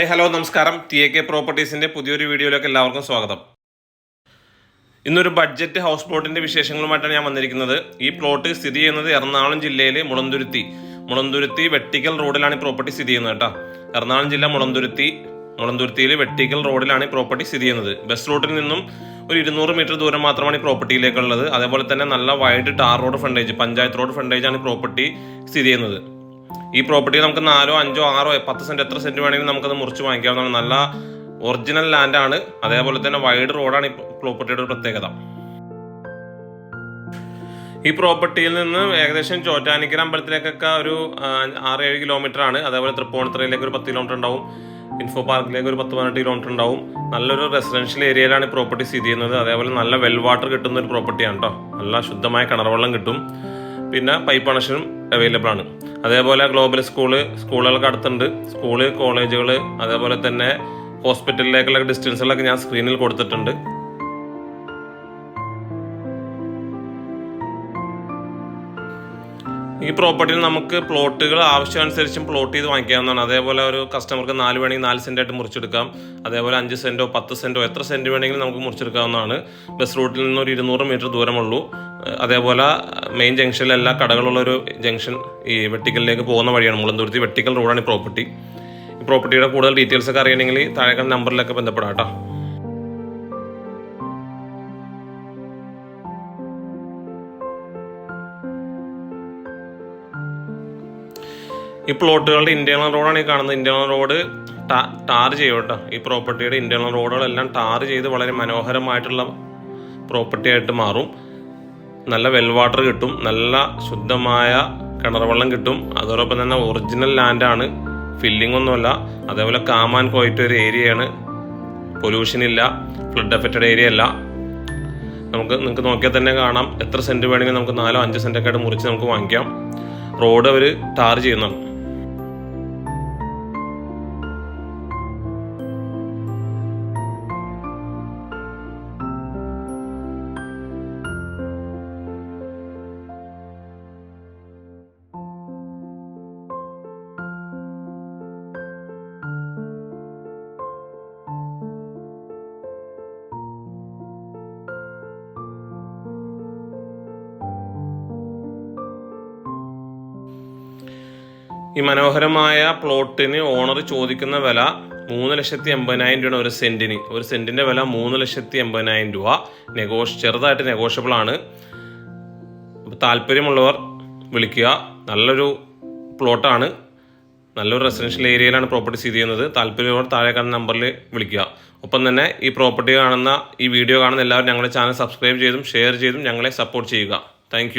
Hi hello നമസ്കാരം. TAK പ്രോപ്പർട്ടീസിൻ്റെ പുതിയൊരു വീഡിയോയിലേക്ക് എല്ലാവർക്കും സ്വാഗതം. ഇന്നൊരു ബഡ്ജറ്റ് ഹൗസ് പ്ലോട്ടിൻ്റെ വിശേഷങ്ങളുമായിട്ടാണ് ഞാൻ വന്നിരിക്കുന്നത്. ഈ പ്ലോട്ട് സ്ഥിതി ചെയ്യുന്നത് എറണാകുളം ജില്ലയിലെ മുളന്തുരുത്തി വെട്ടിക്കൽ റോഡിലാണ് ഈ പ്രോപ്പർട്ടി സ്ഥിതി ചെയ്യുന്നത് കേട്ടോ. എറണാകുളം ജില്ല മുളന്തുരുത്തിയിൽ വെട്ടിക്കൽ റോഡിലാണ് ഈ പ്രോപ്പർട്ടി സ്ഥിതി ചെയ്യുന്നത്. ബസ് റൂട്ടിൽ നിന്നും ഒരു 200 മീറ്റർ ദൂരം മാത്രമാണ് ഈ പ്രോപ്പർട്ടിയിലേക്കുള്ളത്. അതേപോലെ തന്നെ നല്ല wide tar road frontage, panchayat road ഫ്രണ്ടേജാണ് ഈ പ്രോപ്പർട്ടി സ്ഥിതി ചെയ്യുന്നത്. ഈ പ്രോപ്പർട്ടി നമുക്ക് 4, 5, 6, 10 സെന്റ് എത്ര സെന്റ് വേണമെങ്കിലും നമുക്കത് മുറിച്ച് വാങ്ങിക്കാവുന്നതാണ്. നല്ല ഒറിജിനൽ ലാൻഡാണ്. അതേപോലെ തന്നെ വൈഡ് റോഡാണ് ഈ പ്രോപ്പർട്ടിയുടെ ഒരു പ്രത്യേകത. ഈ പ്രോപ്പർട്ടിയിൽ നിന്ന് ഏകദേശം ചോറ്റാനിക്കര അമ്പലത്തിലേക്കൊക്കെ ഒരു 6-7 കിലോമീറ്റർ ആണ്. അതേപോലെ തൃപ്പൂണിത്തുറയിലേക്ക് ഒരു 10 കിലോമീറ്റർ ഉണ്ടാവും. ഇൻഫോ പാർക്കിലേക്ക് ഒരു 10-18 കിലോമീറ്റർ ഉണ്ടാവും. നല്ലൊരു റെസിഡൻഷ്യൽ ഏരിയയിലാണ് ഈ പ്രോപ്പർട്ടി സ്ഥിതി ചെയ്യുന്നത്. അതേപോലെ നല്ല വെൽ വാട്ടർ കിട്ടുന്ന ഒരു പ്രോപ്പർട്ടിയാണ് കേട്ടോ. നല്ല ശുദ്ധമായ കിണർവെള്ളം കിട്ടും. പിന്നെ പൈപ്പ് കണക്ഷനും അവൈലബിൾ ആണ്. അതേപോലെ ഗ്ലോബൽ സ്കൂളുകൾക്ക് അടുത്തുണ്ട്. സ്കൂള്, കോളേജുകൾ, അതേപോലെ തന്നെ ഹോസ്പിറ്റലിലേക്കുള്ള ഡിസ്റ്റൻസുകളൊക്കെ ഞാൻ സ്ക്രീനിൽ കൊടുത്തിട്ടുണ്ട്. ഈ പ്രോപ്പർട്ടിയിൽ നമുക്ക് പ്ലോട്ടുകൾ ആവശ്യമനുസരിച്ചും പ്ലോട്ട് ചെയ്ത് വാങ്ങിക്കാവുന്നതാണ്. അതേപോലെ ഒരു കസ്റ്റമർക്ക് 4 വേണമെങ്കിൽ 4 സെൻറ്റായിട്ട് മുറിച്ചെടുക്കാം. അതേപോലെ 5 സെൻറ്റോ 10 സെൻറ്റോ എത്ര സെൻറ്റ് വേണമെങ്കിലും നമുക്ക് മുറിച്ചെടുക്കാവുന്നതാണ്. ബസ് റൂട്ടിൽ നിന്ന് ഒരു 200 മീറ്റർ ദൂരമുള്ളൂ. അതേപോലെ മെയിൻ ജംഗ്ഷനിൽ എല്ലാ കടകളുള്ളൊരു ജംഗ്ഷൻ ഈ വെട്ടിക്കലിലേക്ക് പോകുന്ന വഴിയാണ്. മുളന്തുരുത്തി വെട്ടിക്കൽ റോഡാണ് ഈ പ്രോപ്പർട്ടി. ഈ പ്രോപ്പർട്ടിയുടെ കൂടുതൽ ഡീറ്റെയിൽസ് ഒക്കെ അറിയണമെങ്കിൽ താഴെ നമ്പറിലൊക്കെ ബന്ധപ്പെടാം കേട്ടോ. ഈ പ്ലോട്ടുകളുടെ ഇന്റേണൽ റോഡാണ് ഈ കാണുന്നത്. ഇന്റേണൽ റോഡ് ടാർ ചെയ്യും കേട്ടോ. ഈ പ്രോപ്പർട്ടിയുടെ ഇന്റേണൽ റോഡുകളെല്ലാം ടാർ ചെയ്ത് വളരെ മനോഹരമായിട്ടുള്ള പ്രോപ്പർട്ടി ആയിട്ട് മാറും. നല്ല വെൽ വാട്ടർ കിട്ടും. നല്ല ശുദ്ധമായ കിണർവെള്ളം കിട്ടും. അതോടൊപ്പം തന്നെ ഒറിജിനൽ ലാൻഡാണ്, ഫില്ലിംഗ് ഒന്നുമല്ല. അതേപോലെ കാം ആൻഡ് ക്വയറ്റ് ഒരു ഏരിയയാണ്. പൊല്യൂഷൻ ഇല്ല, ഫ്ലഡ് എഫക്റ്റഡ് ഏരിയ അല്ല. നിങ്ങൾക്ക് നോക്കിയാൽ തന്നെ കാണാം. എത്ര സെൻറ്റ് വേണമെങ്കിൽ നമുക്ക് 4-5 സെൻറ്റൊക്കെ ആയിട്ട് മുറിച്ച് നമുക്ക് വാങ്ങിക്കാം. റോഡ് അവർ ടാർ ചെയ്യുന്നതാണ്. ഈ മനോഹരമായ പ്ലോട്ടിന് ഓണർ ചോദിക്കുന്ന വില 3,80,000 രൂപയാണ് ഒരു സെന്റിന്. ഒരു സെന്റിന്റെ വില 3,80,000 രൂപ. ചെറുതായിട്ട് നെഗോഷ്യബിൾ ആണ്. താല്പര്യമുള്ളവർ വിളിക്കുക. നല്ലൊരു പ്ലോട്ടാണ്. നല്ലൊരു റെസിഡൻഷ്യൽ ഏരിയയിലാണ് പ്രോപ്പർട്ടി സ്ഥിതി ചെയ്യുന്നത്. താല്പര്യമുള്ളവർ താഴെ കാണുന്ന നമ്പറിൽ വിളിക്കുക. ഒപ്പം തന്നെ ഈ പ്രോപ്പർട്ടി കാണുന്ന, ഈ വീഡിയോ കാണുന്ന എല്ലാവരും ഞങ്ങളുടെ ചാനൽ സബ്സ്ക്രൈബ് ചെയ്തും ഷെയർ ചെയ്തും ഞങ്ങളെ സപ്പോർട്ട് ചെയ്യുക. താങ്ക്